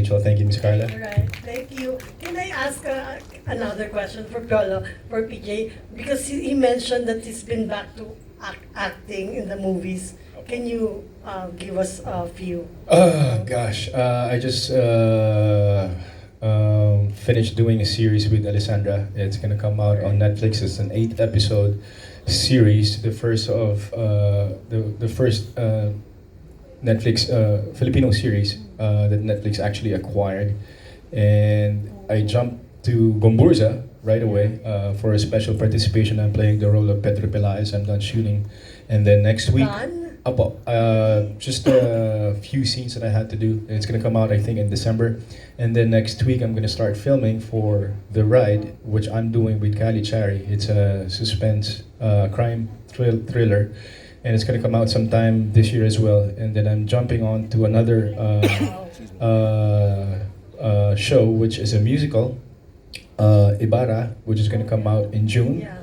Rachel. Thank you, Miss Carla. All right, thank you. Can I ask another question for Piolo, for PJ? Because he mentioned that he's been back to acting in the movies. Can you give us a few? Gosh, I just finished doing a series with Alessandra. It's gonna come out on Netflix. It's an 8 episode series, the first of the first Netflix Filipino series that Netflix actually acquired, and I jumped to Gomburza right away for a special participation. I'm playing the role of Pedro Pelaez. I'm done shooting, and then next week. Done? Apo, just a few scenes that I had to do. It's gonna come out, I think, in December, and then next week I'm gonna start filming for The Ride, which I'm doing with Kali Chari. It's a suspense crime thriller, and it's gonna come out sometime this year as well. And then I'm jumping on to another show, which is a musical, Ibarra, which is gonna come out in June. Yeah.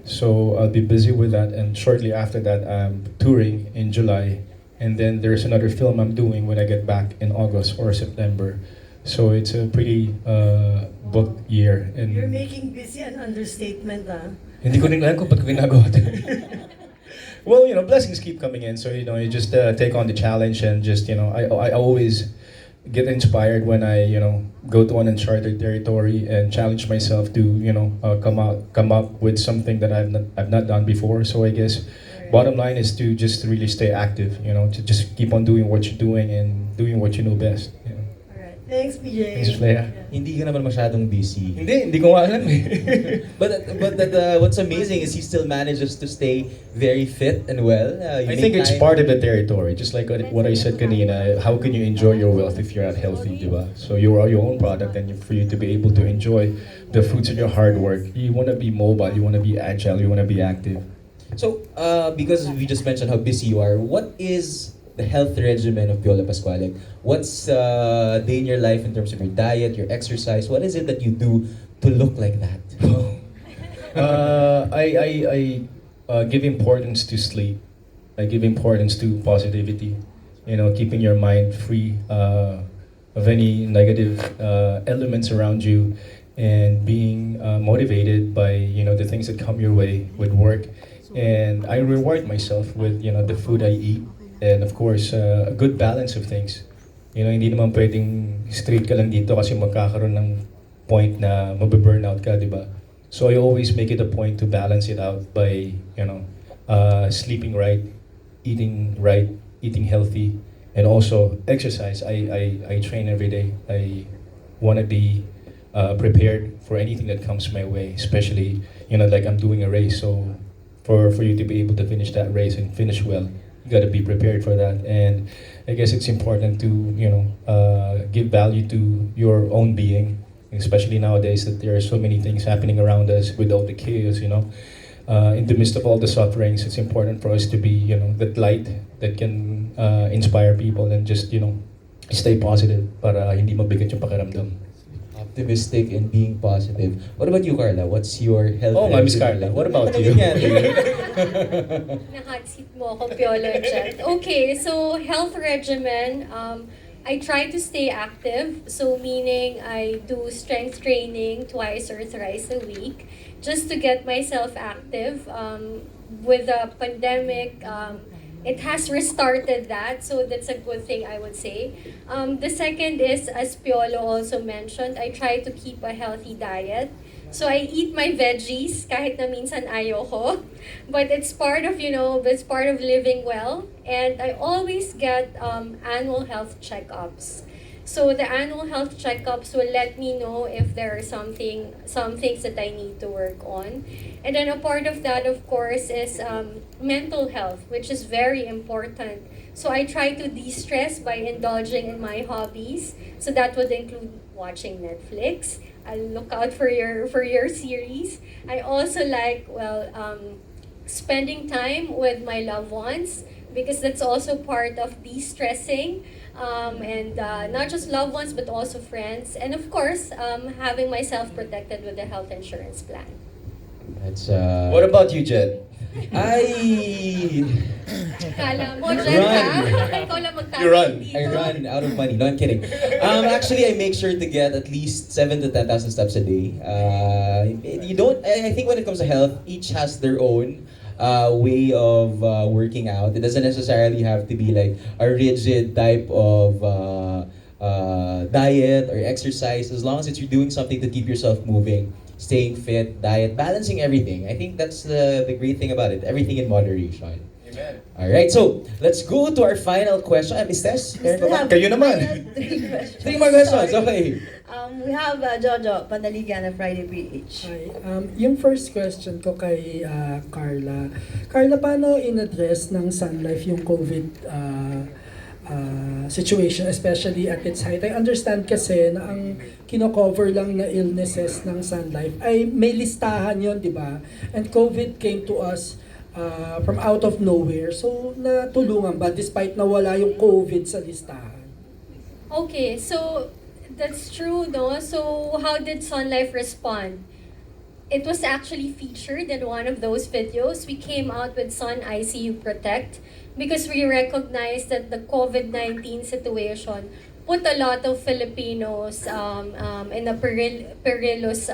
So I'll be busy with that, and shortly after that, I'm touring in July, and then there's another film I'm doing when I get back in August or September. So it's a pretty booked year. And You're making busy an understatement, ah. hindi ko rin alam kung ba't ko ginagawa to. Well, blessings keep coming in, so you just take on the challenge, and just I always get inspired when I go to an uncharted territory and challenge myself to come up with something that I've not done before. So I guess bottom line is to just really stay active, to just keep on doing what you're doing and doing what you know best. Alright, thanks PJ. Thanks, Leia. Hindi ka naman masyadong busy. Hindi ko nga alam eh. But what's amazing is he still manages to stay very fit and well. You I make think it's time- part of the territory. Just like what I said kanina, how can you enjoy your wealth if you're not healthy, di ba? So you are your own product, and for you to be able to enjoy the fruits of your hard work, you want to be mobile, you want to be agile, you want to be active. So, because we just mentioned how busy you are, what is the health regimen of Piolo Pascual? Like, what's day in your life in terms of your diet, your exercise? What is it that you do to look like that? I give importance to sleep. I give importance to positivity. Keeping your mind free of any negative elements around you, and being motivated by the things that come your way with work. And I reward myself with the food I eat, and of course a good balance of things. Hindi naman pwedeng straight ka lang dito kasi magkakaroon ng point na mabe-burnout ka, di ba? So I always make it a point to balance it out by sleeping right, eating healthy, and also exercise. I train every day. I want to be prepared for anything that comes my way, especially like I'm doing a race. So for you to be able to finish that race and finish well, you got to be prepared for that. And I guess it's important to give value to your own being, especially nowadays that there are so many things happening around us with all the chaos. In the midst of all the sufferings, it's important for us to be that light that can inspire people, and just stay positive para hindi mabigat yung pakiramdam. Optimistic and being positive. What about you, Carla? What's your health Oh, Miss regimen? Carla, what about you? Na-hot seat mo ako, Piolo and Jet. Okay, so health regimen, I try to stay active. So meaning I do strength training twice or thrice a week just to get myself active. With the pandemic, it has restarted that, so that's a good thing, I would say. The second is, as Piolo also mentioned, I try to keep a healthy diet. So I eat my veggies kahit na minsan ayoko, but it's part of living well. And I always get annual health checkups. So the annual health checkups will let me know if there are some things that I need to work on. And then a part of that, of course, is mental health, which is very important. So I try to de-stress by indulging in my hobbies. So that would include watching Netflix. I'll look out for your series. I also like spending time with my loved ones, because that's also part of de-stressing. And not just loved ones, but also friends. And of course, having myself protected with the health insurance plan. That's What about you, Jed? I Kala mo, dyan ka? Run. Ikaw lang You run. dito. I run out of money. No, I'm kidding. Actually, I make sure to get at least 7 to 10,000 steps a day. You don't. I think when it comes to health, each has their own way of working out. It doesn't necessarily have to be like a rigid type of diet or exercise. As long as you're doing something to keep yourself moving, staying fit, diet, balancing everything. I think that's the great thing about it. Everything in moderation. Amen. Alright, so let's go to our final question. Miss Tess, meron ka ba? Kayo naman. I had 3 questions. 3 more questions, Sorry. okay. We have Jojo, Panaligan of Friday PH. Hi. Yung first question ko kay Carla. Carla, paano in-address ng Sun Life yung COVID situation, especially at its height? I understand kasi na ang kino-cover lang na illnesses ng Sun Life ay may listahan yon, di ba? And COVID came to us from out of nowhere. So, natulungan ba despite na wala yung COVID sa listahan? Okay, so that's true, no? So how did Sun Life respond? It was actually featured in one of those videos. We came out with Sun ICU Protect because we recognized that the COVID-19 situation put a lot of Filipinos in a perilous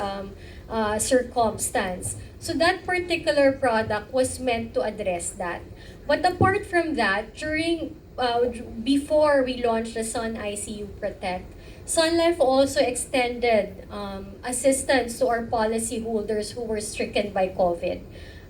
circumstance. So that particular product was meant to address that. But apart from that, before we launched the Sun ICU Protect, Sun Life also extended assistance to our policyholders who were stricken by COVID.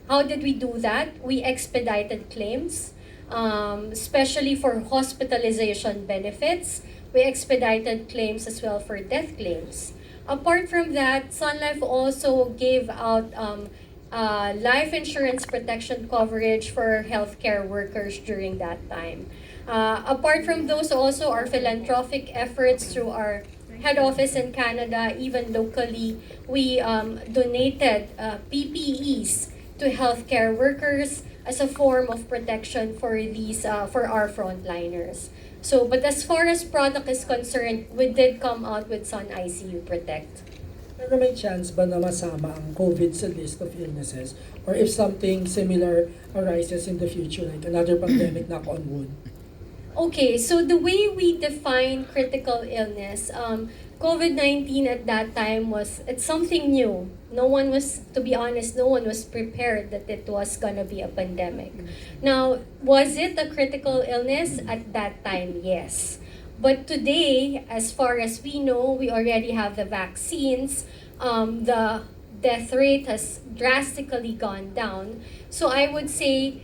How did we do that? We expedited claims, especially for hospitalization benefits. We expedited claims as well for death claims. Apart from that, Sun Life also gave out life insurance protection coverage for healthcare workers during that time. Apart from those, also our philanthropic efforts through our head office in Canada, even locally, we donated PPEs to healthcare workers as a form of protection for for our frontliners. So, but as far as product is concerned, we did come out with Sun ICU Protect. Pero may chance ba na masama ang COVID sa list of illnesses? Or if something similar arises in the future, like another pandemic, knock on wood? Okay, so the way we define critical illness, COVID-19 at that time it's something new. No one was, to be honest, no one was prepared that it was gonna be a pandemic. Now, was it a critical illness at that time? Yes. But today, as far as we know, we already have the vaccines. The death rate has drastically gone down. So I would say